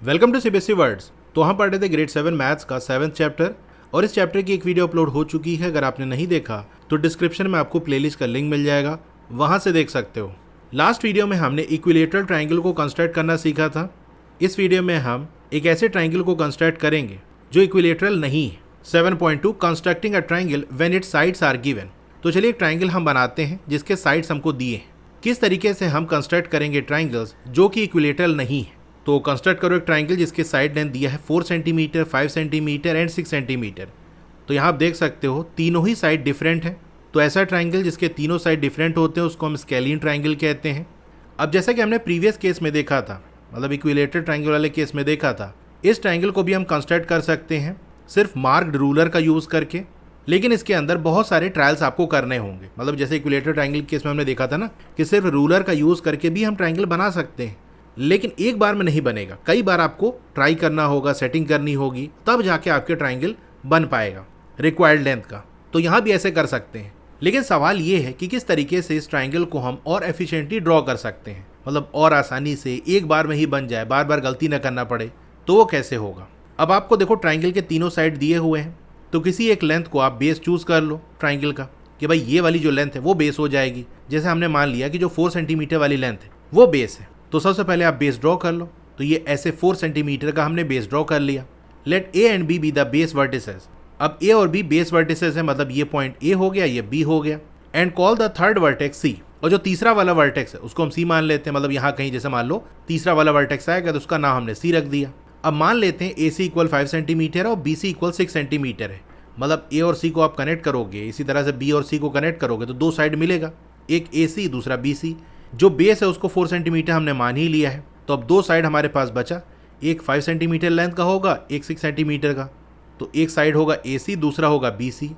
Welcome to CBSE words. तो हम पढ़ रहे थे ग्रेड 7 मैथ्स का 7th चैप्टर और इस चैप्टर की एक वीडियो अपलोड हो चुकी है। अगर आपने नहीं देखा तो डिस्क्रिप्शन में आपको प्लेलिस्ट का लिंक मिल जाएगा, वहां से देख सकते हो। लास्ट वीडियो में हमने इक्विलेटरल ट्राइंगल को कंस्ट्रक्ट करना सीखा था। इस वीडियो में हम एक ऐसे ट्राइंगल को कंस्ट्रक्ट करेंगे जो इक्विलेटरल नहीं है। 7.2 constructing a triangle when its sides are given. तो चलिए एक ट्राइंगल हम बनाते हैं जिसके साइड्स हमको दिए हैं। किस तरीके से हम कंस्ट्रक्ट करेंगे ट्राइंगल्स जो कि इक्विलेटरल नहीं है। तो कंस्ट्रक्ट करो एक ट्राइंगल जिसके साइड लेंथ दिया है 4 सेंटीमीटर, 5 सेंटीमीटर एंड 6 सेंटीमीटर। तो यहाँ आप देख सकते हो तीनों ही साइड डिफरेंट है। तो ऐसा ट्राइंगल जिसके तीनों साइड डिफरेंट होते हैं उसको हम स्केलियन ट्राइंगल कहते हैं। अब जैसा कि हमने प्रीवियस केस में देखा था, मतलब इक्विलेटरल ट्राइंगल वाले केस में देखा था, इस ट्राइंगल को भी हम कंस्ट्रक्ट कर सकते हैं सिर्फ मार्क्ड रूलर का यूज़ करके। लेकिन इसके अंदर बहुत सारे ट्रायल्स आपको करने होंगे। मतलब जैसे इक्विलेटरल ट्राइंगल केस में हमने देखा था ना कि सिर्फ रूलर का यूज़ करके भी हम ट्राइंगल बना सकते हैं, लेकिन एक बार में नहीं बनेगा। कई बार आपको ट्राई करना होगा, सेटिंग करनी होगी, तब जाके आपके ट्राइंगल बन पाएगा रिक्वायर्ड लेंथ का। तो यहाँ भी ऐसे कर सकते हैं। लेकिन सवाल ये है कि किस तरीके से इस ट्राइंगल को हम और एफिशिएंटली ड्रॉ कर सकते हैं, मतलब और आसानी से एक बार में ही बन जाए, बार बार गलती ना करना पड़े। तो वो कैसे होगा। अब आपको देखो ट्राइंगल के तीनों साइड दिए हुए हैं, तो किसी एक लेंथ को आप बेस चूज कर लो ट्राइंगल का कि भाई ये वाली जो लेंथ है वो बेस हो जाएगी। जैसे हमने मान लिया कि जो 4 सेंटीमीटर वाली लेंथ है वो बेस है। तो सबसे पहले आप बेस ड्रॉ कर लो। तो ये ऐसे 4 सेंटीमीटर का हमने बेस ड्रॉ कर लिया। Let A and B be the base vertices. अब ए और बी बेस वर्टिसेस है, मतलब ये पॉइंट ए हो गया, ये बी हो गया। And call the third vertex C. और जो तीसरा वाला वर्टेक्स है उसको हम सी मान लेते हैं। मतलब यहाँ कहीं जैसे मान लो तीसरा वाला वर्टेक्स आएगा तो उसका नाम हमने सी रख दिया। अब मान लेते हैं ए सी इक्वल 5 सेंटीमीटर और बी सी इक्वल 6 सेंटीमीटर है। मतलब ए और सी को आप कनेक्ट करोगे, इसी तरह से बी और सी को कनेक्ट करोगे तो दो साइड मिलेगा, एक ए सी दूसरा बी सी। जो बेस है उसको 4 सेंटीमीटर हमने मान ही लिया है। तो अब दो साइड हमारे पास बचा, एक 5 सेंटीमीटर लेंथ का होगा, एक 6 सेंटीमीटर का। तो एक साइड होगा ए सी, दूसरा होगा बी सी।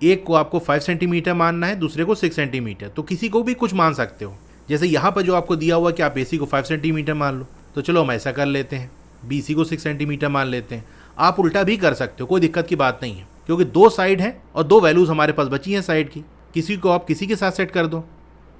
एक को आपको 5 सेंटीमीटर मानना है, दूसरे को 6 सेंटीमीटर। तो किसी को भी कुछ मान सकते हो। जैसे यहाँ पर जो आपको दिया हुआ कि आप ए सी को 5 सेंटीमीटर मान लो, तो चलो हम ऐसा कर लेते हैं, बी सी को 6 सेंटीमीटर मान लेते हैं। आप उल्टा भी कर सकते हो, कोई दिक्कत की बात नहीं है, क्योंकि दो साइड हैं और दो वैल्यूज हमारे पास बची हैं साइड की। किसी को आप किसी के साथ सेट कर दो।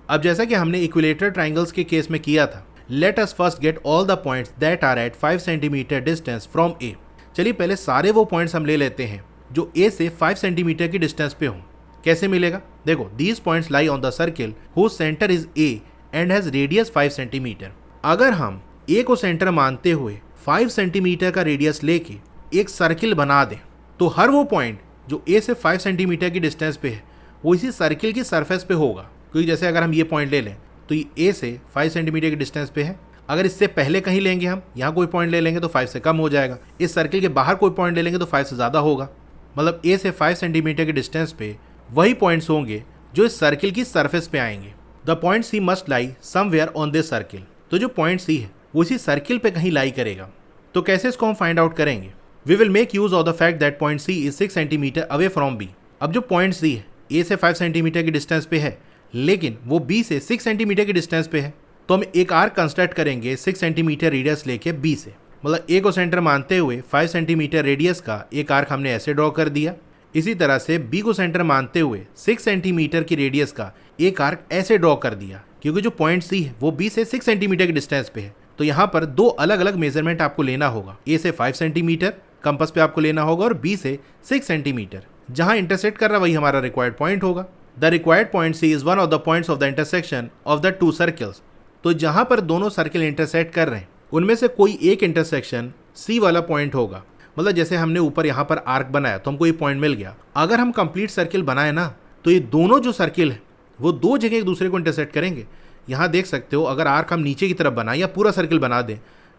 अब जैसा कि हमने इक्विलेटरल ट्राइंगल्स के केस में किया था, let us first get all the points that are at 5 centimetre distance from A. चलिए पहले सारे वो पॉइंट्स हम ले लेते हैं जो ए से 5 सेंटीमीटर की डिस्टेंस पे हों। कैसे मिलेगा, देखो these points lie on the circle whose centre is A and has radius 5 centimetre. अगर हम ए को सेंटर मानते हुए 5 सेंटीमीटर का रेडियस लेके एक सर्किल बना दें, तो हर वो पॉइंट जो ए से 5 सेंटीमीटर की डिस्टेंस पे है वो इसी सर्किल की सरफेस पे होगा। क्योंकि जैसे अगर हम ये पॉइंट ले लें तो ये ए से 5 सेंटीमीटर की डिस्टेंस पे है। अगर इससे पहले कहीं लेंगे, हम यहाँ कोई पॉइंट ले लेंगे तो 5 से कम हो जाएगा। इस सर्किल के बाहर कोई पॉइंट ले लेंगे तो 5 से ज़्यादा होगा। मतलब ए से 5 सेंटीमीटर की डिस्टेंस पे वही पॉइंट्स होंगे जो इस सर्किल की सरफेस पे आएंगे। The point C must lie somewhere on this circle. तो जो पॉइंट सी है वो इसी सर्किल पे कहीं लाई करेगा। तो कैसे इसको हम फाइंड आउट करेंगे। We will make use of the fact that point C is 6 centimetre away from B. अब जो पॉइंट सी है ए से 5 सेंटीमीटर की डिस्टेंस पे है, लेकिन वो बी से 6 सेंटीमीटर की डिस्टेंस पे है। तो हम एक आर्क कंस्ट्रक्ट करेंगे 6 सेंटीमीटर रेडियस लेके बी से। मतलब ए को सेंटर मानते हुए 5 सेंटीमीटर रेडियस का एक आर्क हमने ऐसे ड्रॉ कर दिया। इसी तरह से बी को सेंटर मानते हुए 6 सेंटीमीटर की रेडियस का एक आर्क ऐसे ड्रॉ कर दिया, क्योंकि जो पॉइंट सी है वो बी से 6 सेंटीमीटर की डिस्टेंस पे है। तो यहाँ पर दो अलग अलग मेजरमेंट आपको लेना होगा। ए से 5 सेंटीमीटर कंपास पे आपको लेना होगा और बी से 6 सेंटीमीटर। जहां इंटरसेक्ट कर रहा वही हमारा रिक्वायर्ड पॉइंट होगा। The required point C is one of the points of the intersection of the two circles. तो जहां पर दोनों सर्किल इंटरसेक्ट कर रहे हैं उनमें से कोई एक इंटरसेक्शन सी वाला पॉइंट होगा। मतलब जैसे हमने ऊपर यहाँ पर आर्क बनाया तो हमको ये पॉइंट मिल गया। अगर हम कंप्लीट सर्किल बनाए ना तो ये दोनों जो सर्किल है वो दो जगह एक दूसरे को इंटरसेक्ट करेंगे। यहाँ देख सकते हो, अगर आर्क हम नीचे की तरफ बनाए या पूरा सर्किल बना दें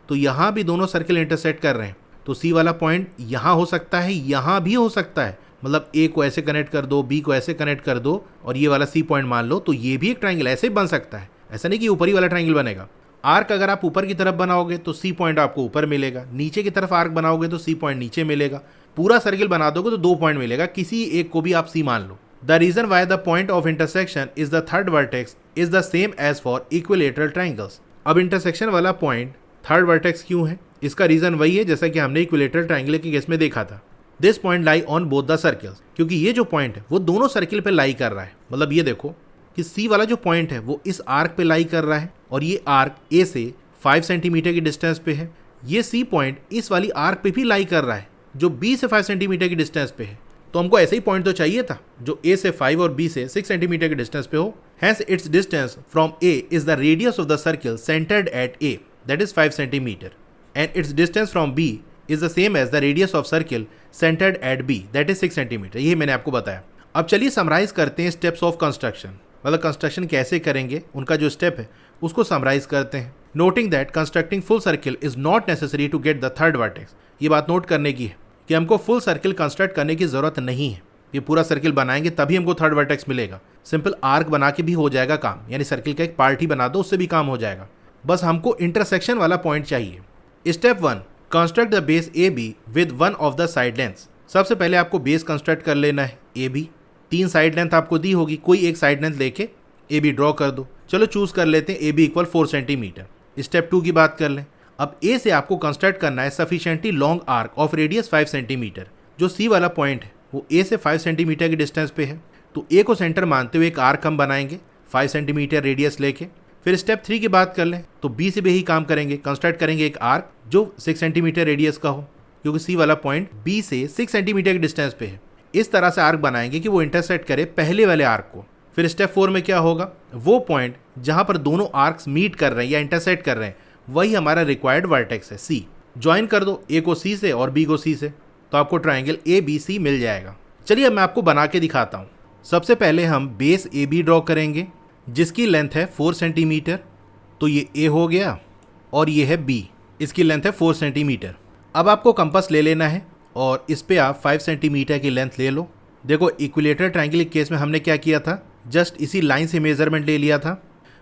तो यहाँ भी दोनों सर्किल इंटरसेक्ट कर रहे हैं। तो सी वाला पॉइंट यहाँ हो सकता है, यहाँ भी हो सकता है। मतलब ए को ऐसे कनेक्ट कर दो, बी को ऐसे कनेक्ट कर दो और ये वाला सी पॉइंट मान लो, तो ये भी एक ट्राइंगल ऐसे बन सकता है। ऐसा नहीं कि ऊपर ही वाला ट्राइंगल बनेगा। आर्क अगर आप ऊपर की तरफ बनाओगे तो सी पॉइंट आपको ऊपर मिलेगा, नीचे की तरफ आर्क बनाओगे तो सी पॉइंट नीचे मिलेगा। पूरा सर्किल बना दोगे तो 2 पॉइंट मिलेगा, किसी एक को भी आप सी मान लो। The reason why the point of intersection is the third vertex is the same as for equilateral triangles. अब इंटरसेक्शन वाला पॉइंट थर्ड वर्टेक्स क्यों है, इसका रीजन वही है जैसा कि हमने इक्विलेटरल ट्राइंगल के केस में देखा था। This point lie on both the circles, क्योंकि ये जो पॉइंट है वो दोनों सर्किल पे लाई कर रहा है। मतलब ये देखो कि सी वाला जो पॉइंट है वो इस आर्क पे लाई कर रहा है और ये आर्क ए से 5 सेंटीमीटर की डिस्टेंस पे है। ये सी पॉइंट इस वाली आर्क पे भी लाई कर रहा है जो बी से 5 सेंटीमीटर की डिस्टेंस पे है। तो हमको ऐसे ही पॉइंट तो चाहिए था जो ए से 5 और बी से 6 सेंटीमीटर की डिस्टेंस पे हो। Hence its distance from A is the radius of the circle centred at A, that is 5 centimetre, and its distance from B is the same as the radius of circle centred at B, that is 6 centimetre. ये मैंने आपको बताया। अब चलिए summarize करते हैं steps of construction, मतलब construction कैसे करेंगे, उनका जो स्टेप है उसको समराइज करते हैं। Noting that constructing full circle is not necessary to get the third vertex. ये बात नोट करने की है कि हमको फुल सर्किल कंस्ट्रक्ट करने की जरूरत नहीं है। ये पूरा सर्किल बनाएंगे तभी हमको थर्ड वर्टेक्स मिलेगा। सिंपल आर्क बना के भी हो जाएगा काम, यानी सर्किल का एक पार्ट ही बना दो, उससे भी काम हो जाएगा। बस हमको इंटरसेक्शन वाला पॉइंट चाहिए। Step 1, construct the base A be with one of the side lengths. सबसे पहले आपको बेस कंस्ट्रक्ट कर लेना है ए बी। 3 साइड लेंथ आपको दी होगी, कोई एक साइड लेंथ लेके ए बी ड्रॉ कर दो। चलो चूज कर लेते हैं A B equal 4 centimetre. Step 2 की बात कर लें। अब ए से आपको कंस्ट्रक्ट करना है sufficiently long arc of radius 5 centimetre. जो सी वाला पॉइंट है वो ए से 5 सेंटीमीटर की डिस्टेंस पे है, तो ए को सेंटर मानते हुए एक आर्क हम बनाएंगे 5 सेंटीमीटर रेडियस लेके। फिर स्टेप 3 की बात कर लें तो बी से भी यही काम करेंगे, कंस्ट्रक्ट करेंगे एक आर्क जो 6 सेंटीमीटर रेडियस का हो, क्योंकि सी वाला पॉइंट बी से 6 सेंटीमीटर की डिस्टेंस पे है। इस तरह से आर्क बनाएंगे कि वो इंटरसेक्ट करे पहले वाले आर्क को। फिर स्टेप 4 में क्या होगा, वो पॉइंट जहां पर दोनों आर्क्स मीट कर रहे हैं या इंटरसेक्ट कर रहे हैं वही हमारा रिक्वायर्ड वर्टेक्स है सी। ज्वाइन कर दो ए को सी से और बी को सी से, तो आपको ट्राइंगल ए बी सी मिल जाएगा। चलिए अब मैं आपको बना के दिखाता हूँ। सबसे पहले हम बेस ए बी ड्रॉ करेंगे जिसकी लेंथ है 4 सेंटीमीटर। तो ये ए हो गया और ये है बी, इसकी लेंथ है 4 सेंटीमीटर। अब आपको कंपास ले लेना है और इस पे आप 5 सेंटीमीटर की लेंथ ले लो। देखो इक्विलेटरल ट्राइंगल के केस में हमने क्या किया था, जस्ट इसी लाइन से मेजरमेंट ले लिया था,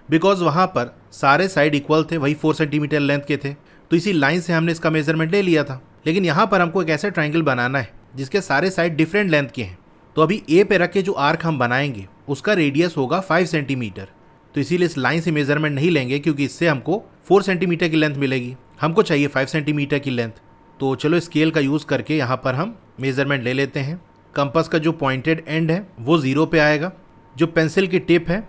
बिकॉज वहाँ पर सारे साइड इक्वल थे, वही 4 सेंटीमीटर लेंथ के थे, तो इसी लाइन से हमने इसका मेजरमेंट ले लिया था। लेकिन यहाँ पर हमको एक ऐसा ट्राइंगल बनाना है जिसके सारे साइड डिफरेंट लेंथ के हैं। तो अभी ए पे रख के जो आर्क हम बनाएंगे उसका रेडियस होगा 5 सेंटीमीटर। तो इसीलिए इस लाइन से मेजरमेंट नहीं लेंगे क्योंकि इससे हमको 4 सेंटीमीटर की लेंथ मिलेगी, हमको चाहिए 5 सेंटीमीटर की लेंथ। तो चलो स्केल का यूज़ करके यहाँ पर हम मेजरमेंट ले लेते हैं। कंपास का जो पॉइंटेड एंड है वो 0 पे आएगा, जो पेंसिल की टिप है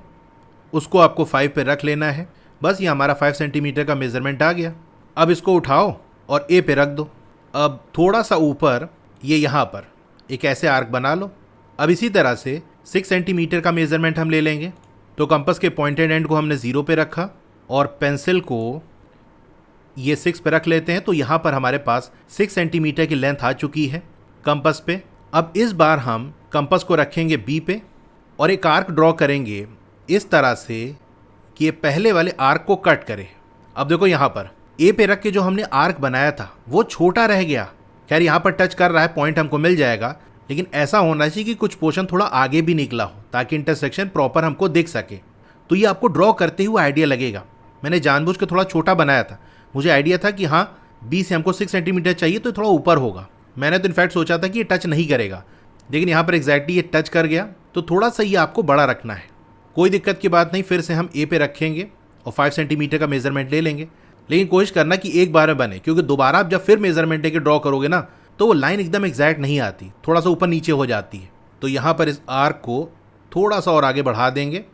उसको आपको 5 पे रख लेना है। बस ये हमारा 5 सेंटीमीटर का मेजरमेंट आ गया। अब इसको उठाओ और ए पे रख दो। अब थोड़ा सा ऊपर ये यहाँ पर एक ऐसे आर्क बना लो। अब इसी तरह से 6 सेंटीमीटर का मेजरमेंट हम ले लेंगे। तो कंपास के पॉइंटेड एंड को हमने 0 पे रखा और पेंसिल को ये 6 पे रख लेते हैं। तो यहाँ पर हमारे पास 6 सेंटीमीटर की लेंथ आ चुकी है कंपास पे। अब इस बार हम कंपास को रखेंगे बी पे और एक आर्क ड्रॉ करेंगे इस तरह से कि ये पहले वाले आर्क को कट करे। अब देखो यहाँ पर ए पे रख के जो हमने आर्क बनाया था वो छोटा रह गया। खैर यहाँ पर टच कर रहा है, पॉइंट हमको मिल जाएगा, लेकिन ऐसा होना चाहिए कि कुछ पोर्शन थोड़ा आगे भी निकला हो ताकि इंटरसेक्शन प्रॉपर हमको दिख सके। तो ये आपको ड्रॉ करते हुए आइडिया लगेगा। मैंने जानबूझ के थोड़ा छोटा बनाया था, मुझे आइडिया था कि हाँ बी से हमको 6 सेंटीमीटर चाहिए तो थोड़ा ऊपर होगा। मैंने तो इनफैक्ट सोचा था कि ये टच नहीं करेगा, लेकिन यहाँ पर एग्जैक्टली ये टच कर गया। तो थोड़ा सा ये आपको बड़ा रखना है, कोई दिक्कत की बात नहीं। फिर से हम ए पे रखेंगे और 5 सेंटीमीटर का मेजरमेंट ले लेंगे, लेकिन कोशिश करना कि एक बार में बने, क्योंकि दोबारा आप जब फिर मेजरमेंट लेके ड्रॉ करोगे ना तो वो लाइन एकदम एग्जैक्ट नहीं आती, थोड़ा सा ऊपर नीचे हो जाती है। तो यहाँ पर इस आर्क को थोड़ा सा और आगे बढ़ा देंगे।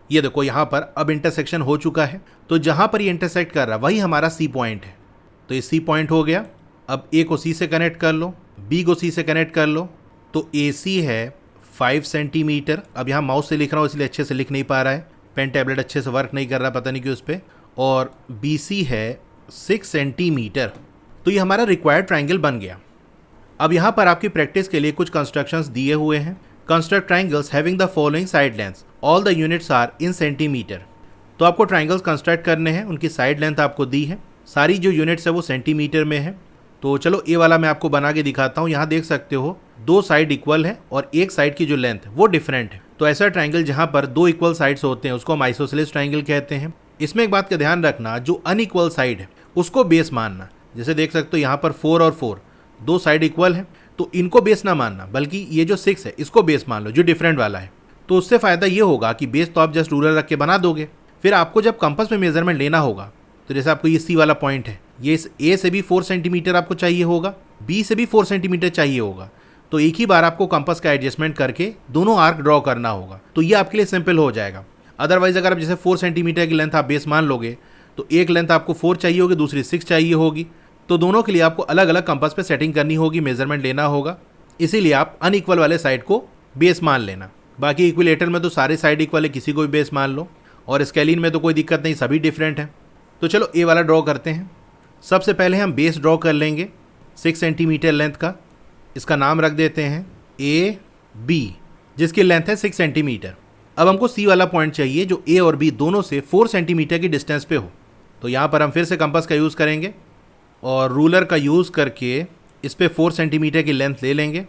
ये देखो यहाँ पर अब इंटरसेक्शन हो चुका है। तो जहाँ पर ये इंटरसेक्ट कर रहा है वही हमारा सी पॉइंट है। तो ये सी पॉइंट हो गया। अब ए को सी से कनेक्ट कर लो, बी को सी से कनेक्ट कर लो। तो ए सी है 5 सेंटीमीटर। अब यहाँ माउस से लिख रहा हूँ इसलिए अच्छे से लिख नहीं पा रहा है, पेन टैबलेट अच्छे से वर्क नहीं कर रहा, पता नहीं क्यों उस पर। और बी सी है 6 सेंटीमीटर। तो ये हमारा रिक्वायर्ड ट्राइंगल बन गया। अब यहाँ पर आपकी प्रैक्टिस के लिए कुछ कंस्ट्रक्शंस दिए हुए हैं। Construct triangles having the following side lengths, all the units are in centimetre. तो आपको ट्राइंगल्स कंस्ट्रक्ट करने हैं, उनकी साइड लेंथ आपको दी है, सारी जो यूनिट्स है वो सेंटीमीटर में है। तो चलो ए वाला मैं आपको बना के दिखाता हूँ। यहाँ देख सकते हो 2 साइड इक्वल है और एक साइड की जो लेंथ है वो डिफरेंट है। तो ऐसा ट्राइंगल जहाँ पर 2 इक्वल साइड्स होते हैं उसको हम आइसोसेलेस ट्राइंगल कहते हैं। इसमें एक बात का ध्यान रखना, जो अनइक्वल साइड है उसको बेस मानना। जैसे देख सकते हो यहाँ पर 4 और 4 2 साइड इक्वल है, तो इनको बेस ना मानना, बल्कि ये जो 6 है इसको बेस मान लो जो डिफरेंट वाला है। तो उससे फ़ायदा ये होगा कि बेस तो आप जस्ट रूलर रख के बना दोगे। फिर आपको जब कंपास में मेजरमेंट लेना होगा तो जैसे आपको ये सी वाला पॉइंट है, ये इस ए से भी 4 सेंटीमीटर आपको चाहिए होगा, बी से भी 4 सेंटीमीटर चाहिए होगा। तो एक ही बार आपको कंपास का एडजस्टमेंट करके दोनों आर्क ड्रॉ करना होगा, तो ये आपके लिए सिंपल हो जाएगा। अदरवाइज अगर आप जैसे 4 सेंटीमीटर की लेंथ आप बेस मान लोगे तो एक लेंथ आपको 4 चाहिए होगी, दूसरी 6 चाहिए होगी, तो दोनों के लिए आपको अलग अलग कंपास पे सेटिंग करनी होगी, मेजरमेंट लेना होगा, इसीलिए आप अनइक्वल वाले साइड को बेस मान लेना। बाकी इक्विलेटर में तो सारे साइड इक्वल है, किसी को भी बेस मान लो, और स्केलिन में तो कोई दिक्कत नहीं, सभी डिफरेंट है। तो चलो ए वाला ड्रॉ करते हैं। सबसे पहले हम बेस ड्रॉ कर लेंगे 6 सेंटीमीटर लेंथ का। इसका नाम रख देते हैं ए बी, जिसकी लेंथ है 6 सेंटीमीटर। अब हमको सी वाला पॉइंट चाहिए जो ए और बी दोनों से 4 सेंटीमीटर की डिस्टेंस पे हो। तो यहाँ पर हम फिर से कंपास का यूज़ करेंगे और रूलर का यूज़ करके इस पर 4 सेंटीमीटर की लेंथ ले लेंगे।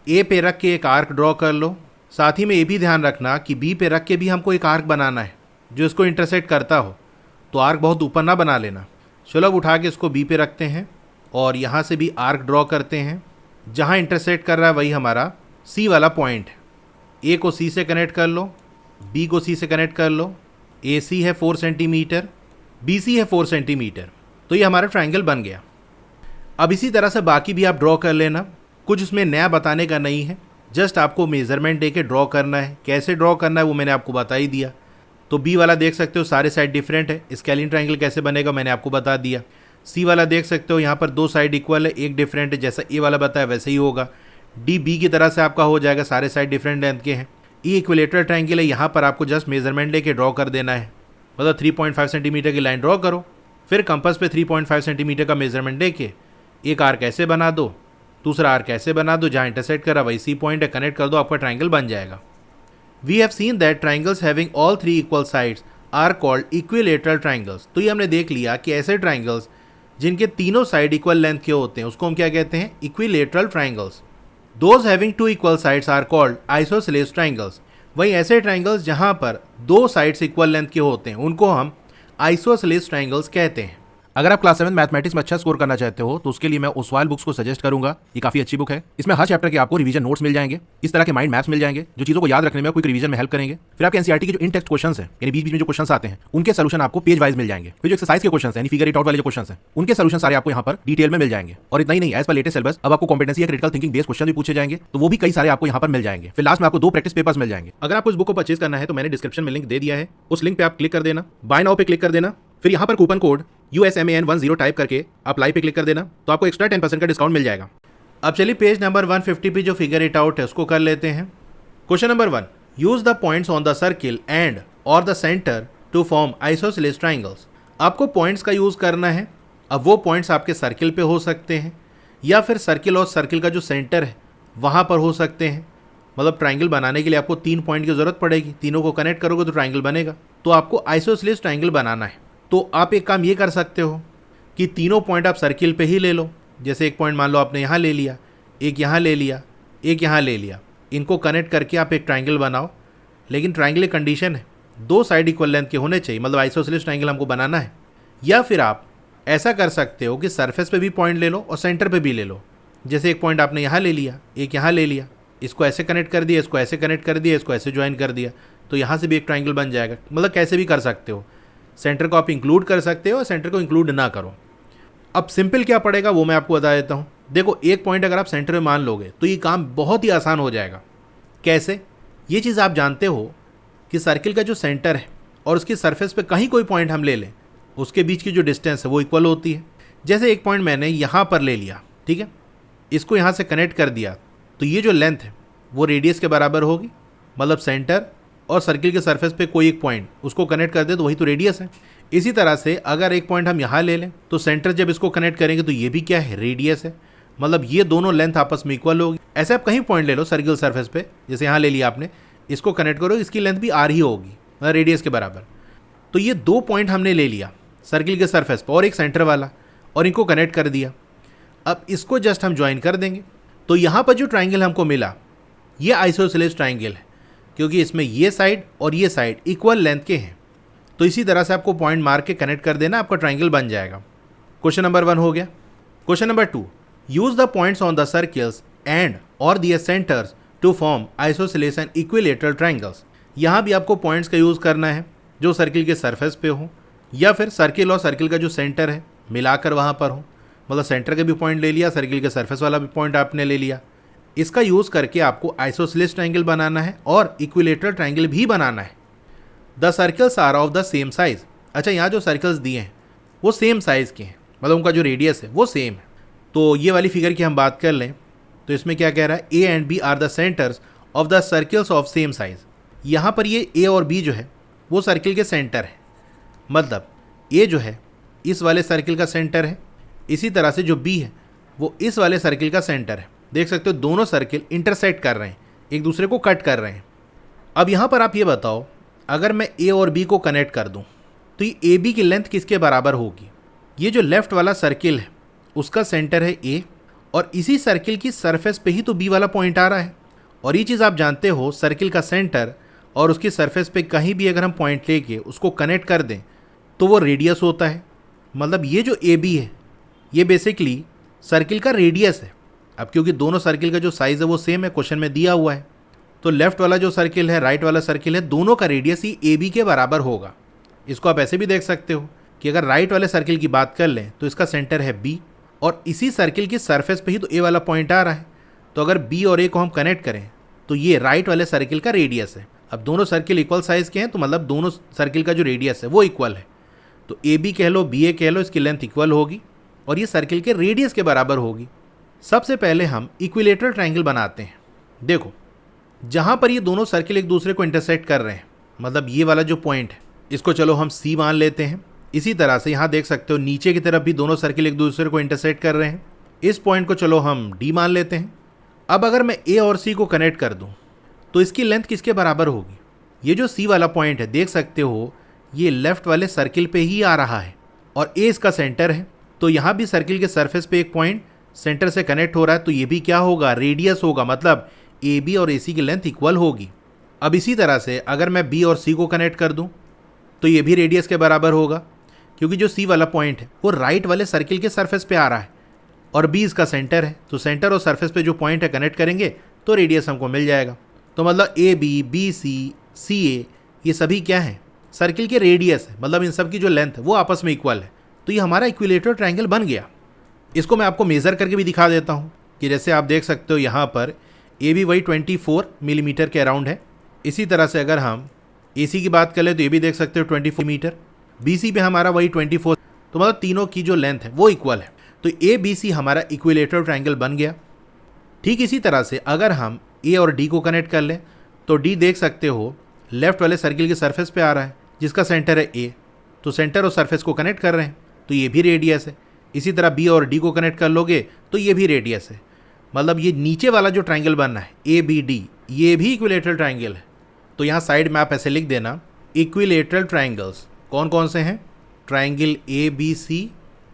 ए पे रख के एक आर्क ड्रॉ कर लो। साथ ही में ये भी ध्यान रखना कि बी पे रख के भी हमको एक आर्क बनाना है जो इसको इंटरसेक्ट करता हो, तो आर्क बहुत ऊपर ना बना लेना। चलो अब उठा के इसको बी पे रखते हैं और यहाँ से भी आर्क ड्रॉ करते हैं। जहाँ इंटरसेक्ट कर रहा है वही हमारा सी वाला पॉइंट है। ए को सी से कनेक्ट कर लो, बी को सी से कनेक्ट कर लो। ए सी है 4 सेंटीमीटर, बी सी है 4 सेंटीमीटर, तो ये हमारा ट्रायंगल बन गया। अब इसी तरह से बाकी भी आप ड्रॉ कर लेना। कुछ उसमें नया बताने का नहीं है, जस्ट आपको मेजरमेंट दे के ड्रॉ करना है। कैसे ड्रॉ करना है वो मैंने आपको बता ही दिया। तो बी वाला देख सकते हो सारे साइड डिफरेंट है, स्केलिन ट्रायंगल कैसे बनेगा मैंने आपको बता दिया। सी वाला देख सकते हो यहाँ पर 2 साइड इक्वल है, एक डिफरेंट है, जैसा ए वाला बताया वैसे ही होगा। डी बी की तरह से आपका हो जाएगा, सारे साइड डिफरेंट लेंथ के हैं। ई इक्विलेटरल ट्रायंगल है, यहाँ पर आपको जस्ट मेजरमेंट लेके ड्रॉ कर देना है। मतलब 3.5 सेंटीमीटर की लाइन ड्रॉ करो, फिर कंपास पे 3.5 सेंटीमीटर का मेजरमेंट लेके एक आर्क ऐसे बना दो, दूसरा आर्क ऐसे बना दो, जहाँ इंटरसेक्ट करा वही सी पॉइंट है, कनेक्ट कर दो, आपका ट्रायंगल बन जाएगा। We have seen that triangles having all 3 equal sides are called equilateral triangles. तो ये हमने देख लिया कि ऐसे ट्रायंगल्स जिनके तीनों साइड इक्वल लेंथ के होते हैं उसको हम क्या कहते हैं, equilateral triangles. Those having 2 equal sides are called isosceles triangles. वहीं ऐसे ट्रायंगल्स जहां पर 2 साइड्स इक्वल लेंथ के होते हैं उनको हम आइसोसेलेस ट्रायंगल्स कहते हैं। अगर आप क्लास 7 मैथमेटिक्स में अच्छा स्कोर करना चाहते हो तो उसके लिए मैं ओसवाल बुक्स को सजेस्ट करूंगा। ये काफी अच्छी बुक है। इसमें हर चैप्टर के आपको रिवीजन नोट्स मिल जाएंगे, इस तरह के माइंड मैप्स मिल जाएंगे जो चीजों को याद रखने में क्विक रिवीजन में हेल्प करेंगे। फिर आपके एनसीईआरटी के जो इन टेक्स्ट क्वेश्चंस हैं, यानी बीच बीच में जो क्वेश्चंस आते हैं उनके सॉल्यूशन आपको पेज वाइज मिल जाएंगे। फिर जो एक्सरसाइज के क्वेश्चंस हैं, यानी फिगर इट आउट वाले जो क्वेश्चंस हैं, उनके सॉल्यूशन सारे आपको यहाँ पर डिटेल में मिल जाएंगे। और इतना ही नहीं, एज पर लेटेस्ट सिलेबस अब आपको कॉम्पिटेंसी या क्रिटिकल थिंकिंग बेस्ड क्वेश्चन भी पूछे जाएंगे, तो वो भी कई सारे आपको यहाँ पर मिल जाएंगे। फिर लास्ट में आपको 2 प्रैक्टिस पेपर्स मिल जाएंगे। अगर आपको इस बुक को परचेज करना है तो मैंने डिस्क्रिप्शन में लिंक दे दिया है, उस लिंक पे आप क्लिक कर देना, बाय नाउ पे क्लिक कर देना, फिर यहाँ पर कूपन कोड USMAN10 टाइप करके अप्लाई पे क्लिक कर देना, तो आपको एक्स्ट्रा 10% का डिस्काउंट मिल जाएगा। अब चलिए पेज नंबर 150 पे जो फिगर इट आउट है उसको कर लेते हैं। Question number 1, use the points on the circle and और the centre to form isosceles triangles. आपको पॉइंट्स का यूज करना है। अब वो पॉइंट्स आपके सर्किल पे हो सकते हैं या फिर सर्किल और सर्किल का जो सेंटर है वहाँ पर हो सकते हैं। मतलब ट्रायंगल बनाने के लिए आपको 3 पॉइंट की जरूरत पड़ेगी, तीनों को कनेक्ट करोगे तो ट्रायंगल बनेगा। तो आपको आइसोसेलेस ट्रायंगल बनाना है। तो आप एक काम ये कर सकते हो कि तीनों पॉइंट आप सर्किल पे ही ले लो। जैसे एक पॉइंट मान लो आपने यहाँ ले लिया, एक यहाँ ले लिया, एक यहाँ ले लिया, इनको कनेक्ट करके आप एक ट्रायंगल बनाओ। लेकिन ट्रायंगल एक कंडीशन है, 2 साइड इक्वल लेंथ के होने चाहिए, मतलब आइसोसेलेस ट्रायंगल हमको बनाना है। या फिर आप ऐसा कर सकते हो कि सरफेस पे भी पॉइंट ले लो और सेंटर पे भी ले लो। जैसे एक पॉइंट आपने यहाँ ले लिया, एक यहाँ ले लिया, इसको ऐसे कनेक्ट कर दिया, इसको ऐसे कनेक्ट कर दिया, इसको ऐसे ज्वाइन कर दिया, तो यहाँ से भी एक ट्रायंगल बन जाएगा। मतलब कैसे भी कर सकते हो, सेंटर को आप इंक्लूड कर सकते हो और सेंटर को इंक्लूड ना करो। अब सिंपल क्या पड़ेगा वो मैं आपको बता देता हूँ। देखो, एक पॉइंट अगर आप सेंटर में मान लोगे तो ये काम बहुत ही आसान हो जाएगा। कैसे? ये चीज़ आप जानते हो कि सर्किल का जो सेंटर है और उसकी सरफेस पे कहीं कोई पॉइंट हम ले लें, उसके बीच की जो डिस्टेंस है वो इक्वल होती है। जैसे एक पॉइंट मैंने यहाँ पर ले लिया, ठीक है, इसको यहाँ से कनेक्ट कर दिया, तो ये जो लेंथ है वो रेडियस के बराबर होगी। मतलब सेंटर और सर्किल के सरफेस पे कोई एक पॉइंट उसको कनेक्ट कर दे तो वही तो रेडियस है। इसी तरह से अगर एक पॉइंट हम यहाँ ले लें तो सेंटर जब इसको कनेक्ट करेंगे तो ये भी क्या है, रेडियस है। मतलब ये दोनों लेंथ आपस में इक्वल होगी। ऐसे आप कहीं पॉइंट ले लो सर्किल सरफेस पे, जैसे यहाँ ले लिया आपने, इसको कनेक्ट करो, इसकी लेंथ भी आर ही होगी, मतलब रेडियस के बराबर। तो ये 2 पॉइंट हमने ले लिया सर्किल के सरफेस पर और एक सेंटर वाला, और इनको कनेक्ट कर दिया। अब इसको जस्ट हम ज्वाइन कर देंगे, तो यहाँ पर जो ट्राइंगल हमको मिला ये आइसोसेलेस ट्राइंगल है, क्योंकि इसमें ये साइड और ये साइड इक्वल लेंथ के हैं। तो इसी तरह से आपको पॉइंट मार के कनेक्ट कर देना, आपका ट्राइंगल बन जाएगा। क्वेश्चन नंबर 1 हो गया। Question number 2, use the points on the circles and और their centres to form isosceles and equilateral triangles. यहाँ भी आपको पॉइंट्स का यूज़ करना है जो सर्किल के सरफेस पे हो, या फिर सर्किल और सर्किल का जो सेंटर है मिलाकर वहाँ पर हो। मतलब सेंटर के भी पॉइंट ले लिया, सर्किल के सरफेस वाला भी पॉइंट आपने ले लिया। इसका यूज़ करके आपको आइसोसेलेस ट्राइंगल बनाना है और इक्विलेटरल ट्राइंगल भी बनाना है। The circles are of the same size. अच्छा, यहाँ जो सर्कल्स दिए हैं वो सेम साइज़ के हैं, मतलब उनका जो रेडियस है वो सेम है। तो ये वाली फिगर की हम बात कर लें तो इसमें क्या कह रहा है, A and B are the centres of the circles of same size. यहाँ पर ये ए और बी जो है वो सर्किल के सेंटर है, मतलब ए जो है इस वाले सर्किल का सेंटर है, इसी तरह से जो बी है वो इस वाले सर्किल का सेंटर है। देख सकते हो दोनों सर्किल इंटरसेक्ट कर रहे हैं, एक दूसरे को कट कर रहे हैं। अब यहाँ पर आप ये बताओ, अगर मैं ए और बी को कनेक्ट कर दूँ तो ये ए बी की लेंथ किसके बराबर होगी? ये जो लेफ्ट वाला सर्किल है उसका सेंटर है ए, और इसी सर्किल की सरफेस पे ही तो बी वाला पॉइंट आ रहा है। और ये चीज़ आप जानते हो, सर्किल का सेंटर और उसकी सरफेस पे कहीं भी अगर हम पॉइंट लेके उसको कनेक्ट कर दें तो वो रेडियस होता है। मतलब ये जो ए बी है ये बेसिकली सर्किल का रेडियस है। अब क्योंकि दोनों सर्किल का जो साइज़ है वो सेम है, क्वेश्चन में दिया हुआ है, तो लेफ्ट वाला जो सर्किल है, राइट वाला सर्किल है, दोनों का रेडियस ही ए बी के बराबर होगा। इसको आप ऐसे भी देख सकते हो कि अगर राइट वाले सर्किल की बात कर लें तो इसका सेंटर है बी, और इसी सर्किल की सरफेस पे ही तो ए वाला पॉइंट आ रहा है। तो अगर बी और ए को हम कनेक्ट करें तो ये राइट वाले सर्किल का रेडियस है। अब दोनों सर्किल इक्वल साइज़ के हैं तो मतलब दोनों सर्किल का जो रेडियस है वो इक्वल है। तो ए बी कह लो, बी ए कह लो, इसकी लेंथ इक्वल होगी और ये सर्किल के रेडियस के बराबर होगी। सबसे पहले हम इक्विलेटरल ट्रायंगल बनाते हैं। देखो, जहाँ पर ये दोनों सर्किल एक दूसरे को इंटरसेक्ट कर रहे हैं, मतलब ये वाला जो पॉइंट है इसको चलो हम सी मान लेते हैं। इसी तरह से यहाँ देख सकते हो नीचे की तरफ भी दोनों सर्किल एक दूसरे को इंटरसेक्ट कर रहे हैं, इस पॉइंट को चलो हम डी मान लेते हैं। अब अगर मैं ए और सी को कनेक्ट कर दूँ तो इसकी लेंथ किसके बराबर होगी? ये जो सी वाला पॉइंट है देख सकते हो ये लेफ्ट वाले सर्किल पे ही आ रहा है और ए इसका सेंटर है, तो यहाँ भी सर्किल के सरफेस पे एक पॉइंट सेंटर से कनेक्ट हो रहा है, तो ये भी क्या होगा? रेडियस होगा। मतलब ए बी और ए सी की लेंथ इक्वल होगी। अब इसी तरह से अगर मैं बी और सी को कनेक्ट कर दूं तो ये भी रेडियस के बराबर होगा, क्योंकि जो सी वाला पॉइंट है वो राइट वाले सर्किल के सरफेस पे आ रहा है और बी इसका सेंटर है, तो सेंटर और सरफेस पे जो पॉइंट है कनेक्ट करेंगे तो रेडियस हमको मिल जाएगा। तो मतलब ए बी, बी सी, सी ए ये सभी क्या हैं? सर्किल के रेडियस है, मतलब इन सब की जो लेंथ है वो आपस में इक्वल है। तो ये हमारा इक्विलेटरल ट्रायंगल बन गया। इसको मैं आपको मेज़र करके भी दिखा देता हूँ कि जैसे आप देख सकते हो यहाँ पर ए बी वही 24 मिलीमीटर के अराउंड है। इसी तरह से अगर हम ए सी की बात कर ले तो ये भी देख सकते हो 24 मीटर, बी सी पे हमारा वही 24, तो मतलब तीनों की जो लेंथ है वो इक्वल है। तो ए बी सी हमारा इक्विलेटरल ट्रायंगल बन गया। ठीक इसी तरह से अगर हम ए और डी को कनेक्ट कर लें तो डी देख सकते हो लेफ्ट वाले सर्किल के सरफेस पे आ रहा है जिसका सेंटर है ए, तो सेंटर और सरफेस को कनेक्ट कर रहे हैं तो ये भी रेडियस है। इसी तरह बी और डी को कनेक्ट कर लोगे तो ये भी रेडियस है। मतलब ये नीचे वाला जो ट्रायंगल बनना है ए बी डी ये भी इक्विलेटरल ट्रायंगल है। तो यहाँ साइड में आप ऐसे लिख देना, इक्विलेटरल ट्रायंगल्स कौन कौन से हैं? Triangle A B C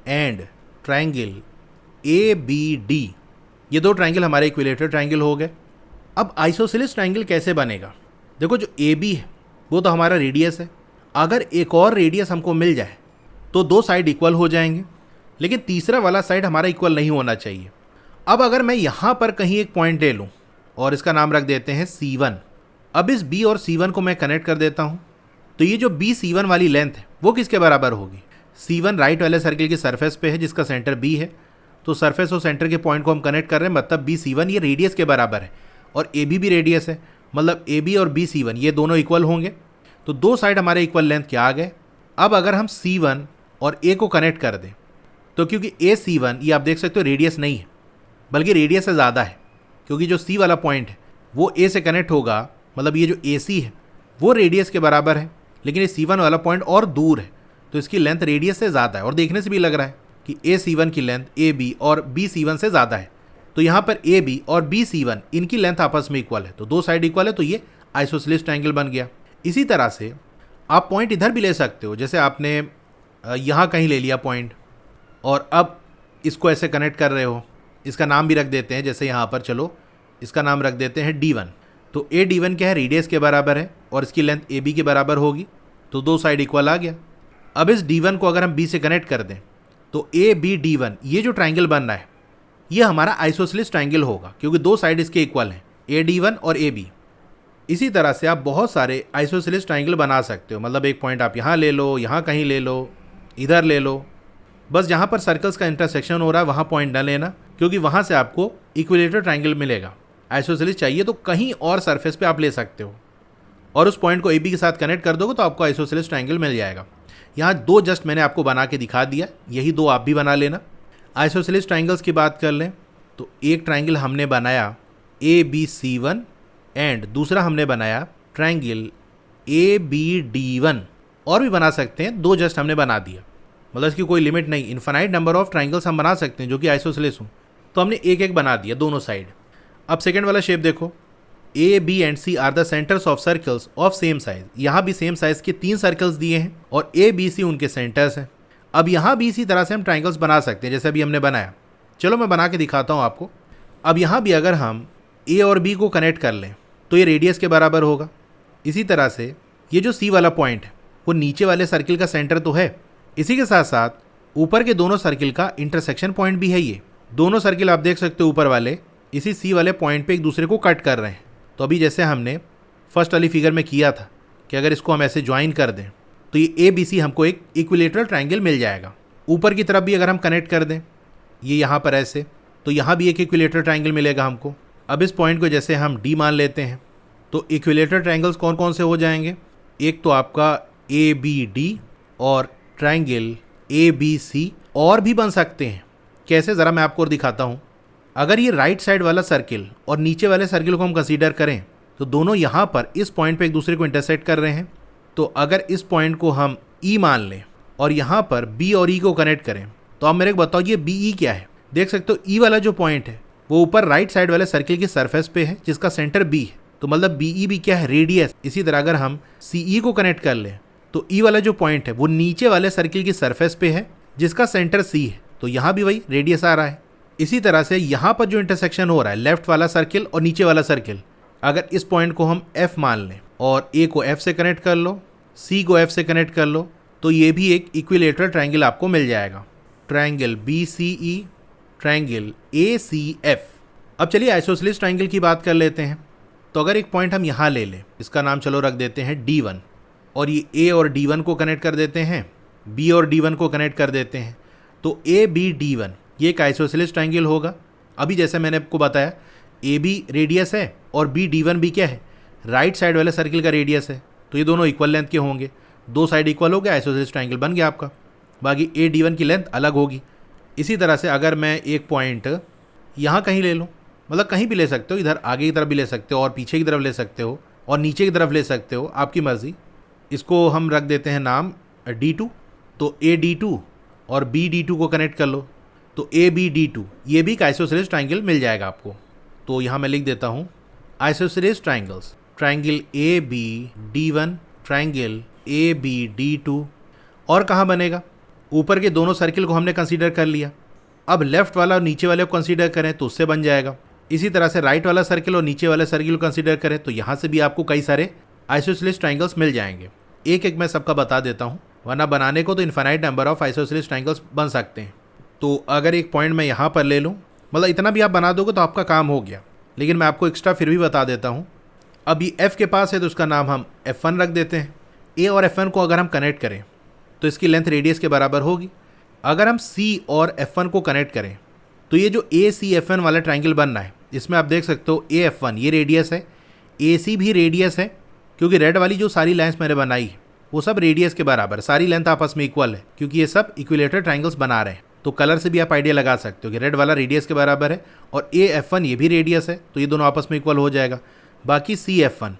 and triangle A B D, ये दो ट्रायंगल हमारे इक्विलेटरल ट्रायंगल हो गए। अब आइसोसेलेस ट्रायंगल कैसे बनेगा? देखो, जो ए बी है वो तो हमारा रेडियस है, अगर एक और रेडियस हमको मिल जाए तो दो साइड इक्वल हो जाएंगे, लेकिन तीसरा वाला साइड हमारा इक्वल नहीं होना चाहिए। अब अगर मैं यहाँ पर कहीं एक पॉइंट ले लूँ और इसका नाम रख देते हैं C1, अब इस B और C1 को मैं कनेक्ट कर देता हूँ तो ये जो B C1 वाली लेंथ है वो किसके बराबर होगी? C1 राइट वाले सर्किल की सरफेस पे है जिसका सेंटर B है, तो सरफेस और सेंटर के पॉइंट को हम कनेक्ट कर रहे हैं, मतलब B C1 ये रेडियस के बराबर है और AB भी रेडियस है, मतलब AB और B C1 ये दोनों इक्वल होंगे। तो दो साइड हमारे इक्वल लेंथ के आ गए। अब अगर हम C1 और A को कनेक्ट कर दें तो क्योंकि A C1 ये आप देख सकते हो रेडियस नहीं है बल्कि रेडियस से ज़्यादा है, क्योंकि जो C वाला पॉइंट है वो A से कनेक्ट होगा, मतलब ये जो AC है वो रेडियस के बराबर है, लेकिन ये C1 वाला पॉइंट और दूर है तो इसकी लेंथ रेडियस से ज़्यादा है और देखने से भी लग रहा है कि A C1 की लेंथ A B और B C1 से ज़्यादा है। तो यहाँ पर A B और B C1 इनकी लेंथ आपस में इक्वल है, तो दो साइड इक्वल है, तो ये आइसोसेलेस ट्रायंगल बन गया। इसी तरह से आप पॉइंट इधर भी ले सकते हो, जैसे आपने यहाँ कहीं ले लिया पॉइंट और अब इसको ऐसे कनेक्ट कर रहे हो, इसका नाम भी रख देते हैं, जैसे यहाँ पर चलो इसका नाम रख देते हैं D1। तो A D1 क्या है? रेडियस के बराबर है और इसकी लेंथ AB के बराबर होगी, तो दो साइड इक्वल आ गया। अब इस D1 को अगर हम B से कनेक्ट कर दें तो AB D1 ये जो ट्रायंगल बन रहा है ये हमारा आइसोसेलेस ट्रायंगल होगा, क्योंकि दो साइड इसके इक्वल हैं A D1 और AB। इसी तरह से आप बहुत सारे आइसोसेलेस ट्रायंगल बना सकते हो, मतलब एक पॉइंट आप यहाँ ले लो, यहाँ कहीं ले लो, इधर ले लो, बस जहाँ पर सर्कल्स का इंटरसेक्शन हो रहा है वहाँ पॉइंट न लेना, क्योंकि वहाँ से आपको इक्विलेटरल ट्रायंगल मिलेगा। आइसोसेलेस चाहिए तो कहीं और सरफेस पे आप ले सकते हो। और उस पॉइंट को ए बी के साथ कनेक्ट कर दोगे तो आपको आइसोसेलेस ट्राइंगल मिल जाएगा। यहाँ दो जस्ट मैंने आपको बना के दिखा दिया, यही दो आप भी बना लेना। आइसोसेलेस ट्राइंगल्स की बात कर लें तो एक ट्राइंगल हमने बनाया ABC1 एंड दूसरा हमने बनाया ट्राइंगल ABD1। और भी बना सकते हैं, दो जस्ट हमने बना दिया, मतलब इसकी कोई लिमिट नहीं, इन्फिनाइट नंबर ऑफ ट्राइंगल्स हम बना सकते हैं जो कि आइसोसेलेस हों। तो हमने एक एक बना दिया दोनों साइड। अब सेकेंड वाला शेप देखो, A, B and C are the centres of circles of same size. यहाँ भी सेम साइज के 3 सर्कल्स दिए हैं और A, B, C उनके सेंटर्स हैं। अब यहाँ भी इसी तरह से हम ट्राइंगल्स बना सकते हैं जैसे अभी हमने बनाया। चलो मैं बना के दिखाता हूँ आपको। अब यहाँ भी अगर हम A और B को कनेक्ट कर लें तो ये रेडियस के बराबर होगा। इसी तरह से ये जो C वाला पॉइंट है वो नीचे वाले सर्किल का सेंटर तो है, इसी के साथ साथ ऊपर के दोनों सर्किल का इंटरसेक्शन पॉइंट भी है। ये दोनों सर्किल आप देख सकते हो ऊपर वाले इसी C वाले पॉइंट पे एक दूसरे को कट कर रहे हैं। तो अभी जैसे हमने फर्स्ट वाली फिगर में किया था कि अगर इसको हम ऐसे ज्वाइन कर दें तो ये ABC हमको एक इक्विलेटरल ट्राइंगल मिल जाएगा। ऊपर की तरफ भी अगर हम कनेक्ट कर दें ये यहाँ पर ऐसे, तो यहाँ भी एक इक्विलेटरल ट्राइंगल मिलेगा हमको। अब इस पॉइंट को जैसे हम D मान लेते हैं तो इक्विलेटरल ट्राइंगल्स कौन कौन से हो जाएंगे, एक तो आपका ABD और ट्राइंगल ABC और भी बन सकते हैं। कैसे, ज़रा मैं आपको और दिखाता हूँ। अगर ये राइट साइड वाला सर्किल और नीचे वाले सर्किल को हम कंसीडर करें तो दोनों यहाँ पर इस पॉइंट पे एक दूसरे को इंटरसेक्ट कर रहे हैं। तो अगर इस पॉइंट को हम E मान लें और यहाँ पर B और E को कनेक्ट करें तो आप मेरे को बताओ ये BE क्या है। देख सकते हो E वाला जो पॉइंट है वो ऊपर राइट साइड वाले सर्किल की सरफेस पे है जिसका सेंटर B है, तो मतलब BE भी क्या है, रेडियस। इसी तरह अगर हम CE को कनेक्ट कर लें तो E वाला जो पॉइंट है वो नीचे वाले सर्किल की सरफेस पे है जिसका सेंटर C है, तो यहाँ भी वही रेडियस आ रहा है। इसी तरह से यहाँ पर जो इंटरसेक्शन हो रहा है लेफ्ट वाला सर्किल और नीचे वाला सर्किल, अगर इस पॉइंट को हम F मान लें और A को F से कनेक्ट कर लो, C को F से कनेक्ट कर लो, तो ये भी एक इक्विलेटरल ट्राइंगल आपको मिल जाएगा। Triangle BCE, triangle ACF। अब चलिए आइसोसेलेस ट्राइंगल की बात कर लेते हैं। तो अगर एक पॉइंट हम यहाँ ले लें, इसका नाम चलो रख देते हैं D1, और ये A और D1 को कनेक्ट कर देते हैं, B और D1 को कनेक्ट कर देते हैं, तो ABD1 ये एक आइसोसेलेस ट्राइंगल होगा। अभी जैसे मैंने आपको बताया AB रेडियस है और BD1 भी क्या है, राइट साइड वाले सर्किल का रेडियस है, तो ये दोनों इक्वल लेंथ के होंगे। दो साइड इक्वल हो गया, आइसोसेलेस ट्राइंगल बन गया आपका। बाकी AD1 की लेंथ अलग होगी। इसी तरह से अगर मैं एक पॉइंट यहाँ कहीं ले लूँ, मतलब कहीं भी ले सकते हो, इधर आगे की तरफ भी ले सकते हो और पीछे की तरफ ले सकते हो और नीचे की तरफ ले सकते हो, आपकी मर्ज़ी। इसको हम रख देते हैं नाम D2, तो AD2 और BD2 को कनेक्ट कर लो तो ABD2, ये भी एक आइसोसेलेस ट्राइंगल मिल जाएगा आपको। तो यहाँ मैं लिख देता हूँ isosceles triangles, triangle ABD1, triangle ABD2। और कहाँ बनेगा, ऊपर के दोनों सर्किल को हमने कंसीडर कर लिया। अब लेफ्ट वाला और नीचे वाले को कंसीडर करें तो उससे बन जाएगा। इसी तरह से राइट वाला सर्किल और नीचे वाले सर्किल को कंसीडर करें तो यहाँ से भी आपको कई सारे आइसोसेलेस ट्राइंगल्स मिल जाएंगे। एक एक मैं सबका बता देता हूँ, वरना बनाने को तो infinite number of isosceles triangles बन सकते हैं। तो अगर एक पॉइंट मैं यहाँ पर ले लूँ, मतलब इतना भी आप बना दोगे तो आपका काम हो गया, लेकिन मैं आपको एक्स्ट्रा फिर भी बता देता हूँ। अब ये F के पास है तो उसका नाम हम F1 रख देते हैं। A और F1 को अगर हम कनेक्ट करें तो इसकी लेंथ रेडियस के बराबर होगी। अगर हम C और F1 को कनेक्ट करें तो ये जो ACF1 वाला ट्राइंगल बन रहा है, इसमें आप देख सकते हो AF1 ये रेडियस है, AC भी रेडियस है, क्योंकि रेड वाली जो सारी लाइन्स मैंने बनाई है वो सब रेडियस के बराबर, सारी लेंथ आपस में इक्वल है, क्योंकि ये सब इक्विलेटरल ट्राइंगल्स बना रहे हैं। तो कलर से भी आप आइडिया लगा सकते हो कि रेड वाला रेडियस के बराबर है और AF1 ये भी रेडियस है, तो ये दोनों आपस में इक्वल हो जाएगा। बाकी CF1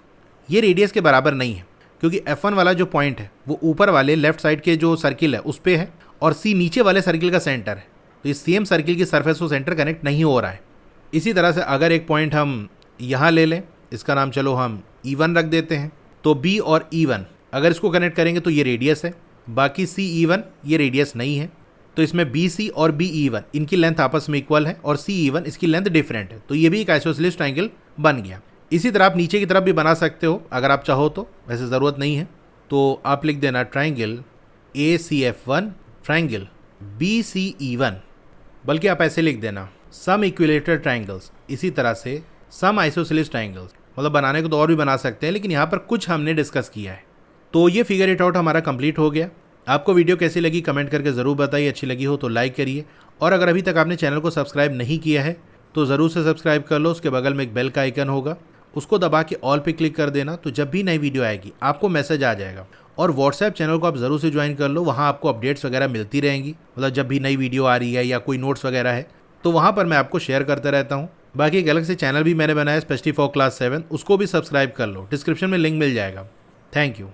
ये रेडियस के बराबर नहीं है, क्योंकि F1 वाला जो पॉइंट है वो ऊपर वाले लेफ्ट साइड के जो सर्किल है उस पर है और C नीचे वाले सर्किल का सेंटर है, तो ये सेम सर्किल की सरफेस को सेंटर कनेक्ट नहीं हो रहा है। इसी तरह से अगर एक पॉइंट हम यहाँ ले लें, इसका नाम चलो हम E1 रख देते हैं, तो B और E1 अगर इसको कनेक्ट करेंगे तो ये रेडियस है। बाकी CE1 ये रेडियस नहीं है, तो इसमें BC और BE1 इनकी लेंथ आपस में इक्वल है और CE1 इसकी लेंथ डिफरेंट है, तो ये भी एक आइसोसेलेस ट्राइंगल बन गया। इसी तरह आप नीचे की तरफ भी बना सकते हो अगर आप चाहो तो, वैसे ज़रूरत नहीं है। तो आप लिख देना ट्राइंगल ACF1, ट्राइंगल BCE1, बल्कि आप ऐसे लिख देना सम इक्विलेटरल ट्राइंगल्स। इसी तरह से सम आइसोसेलेस ट्राइंगल्स, मतलब बनाने को तो और भी बना सकते हैं, लेकिन यहाँ पर कुछ हमने डिस्कस किया है। तो ये फिगर इट आउट हमारा कंप्लीट हो गया। आपको वीडियो कैसी लगी कमेंट करके ज़रूर बताइए, अच्छी लगी हो तो लाइक करिए, और अगर अभी तक आपने चैनल को सब्सक्राइब नहीं किया है तो ज़रूर से सब्सक्राइब कर लो। उसके बगल में एक बेल का आइकन होगा, उसको दबा के ऑल पे क्लिक कर देना, तो जब भी नई वीडियो आएगी आपको मैसेज आ जाएगा। और व्हाट्सएप चैनल को आप ज़रूर से ज्वाइन कर लो, वहाँ आपको अपडेट्स वगैरह मिलती रहेंगी, मतलब जब भी नई वीडियो आ रही है या कोई नोट्स वगैरह है तो वहाँ पर मैं आपको शेयर करता रहता हूँ। बाकी एक अलग से चैनल भी मैंने बनाया स्पेशली फॉर क्लास 7, उसको भी सब्सक्राइब कर लो, डिस्क्रिप्शन में लिंक मिल जाएगा। Thank you.